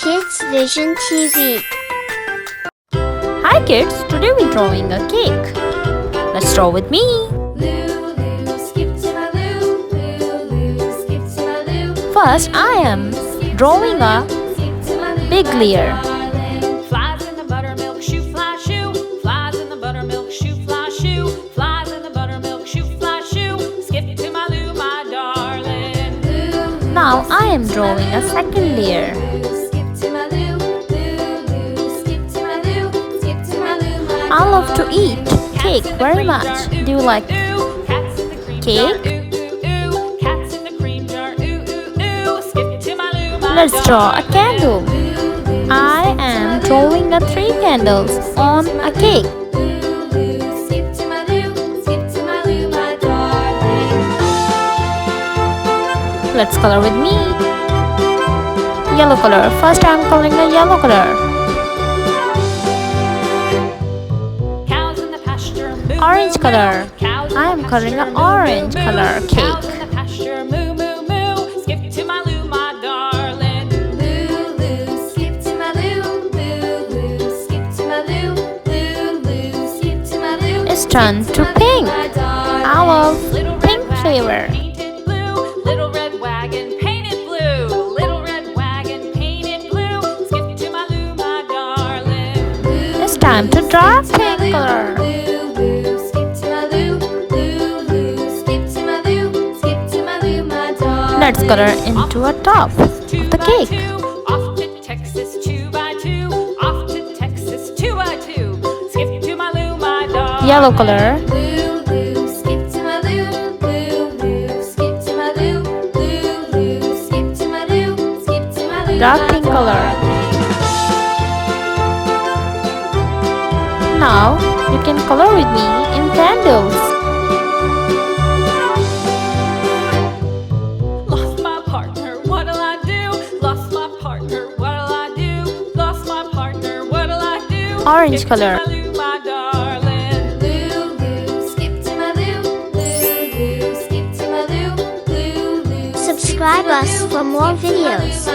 KidsVision TV. Hi kids, today we're drawing a cake. Let's draw with me. First, I am drawing a big layer. Flies in the buttermilk shoe, fly shoe. Flies in the buttermilk shoe, fly shoe. Flies in the buttermilk shoe, fly shoe. Skip to my loo, my darling. Now I am drawing a second layer. I love to eat cake very much. Do you like cake? Let's draw a candle. I am drawing 3 candles on a cake. Let's color with me. Yellow color. First I am coloring a yellow color. Orange color. I am coloring an orange color cake. It's turned to pink. I love pink flavor. Little red wagon painted blue. Little red wagon painted blue. Skip to my loo, my darling. It's time to draw pink color. Let's color into a top of the cake. Off to Texas 2 by 2. Off to Texas 2 by 2. Skip to my loo, my darling. Yellow color. Dark pink color. Now you can color with me in candles. Lost my partner, what'll I do? Lost my partner, what'll I do? Lost my partner, what'll I do? Orange color. Skip to my loo, my darling. Skip to my loo, skip to my loo. Subscribe us for more videos.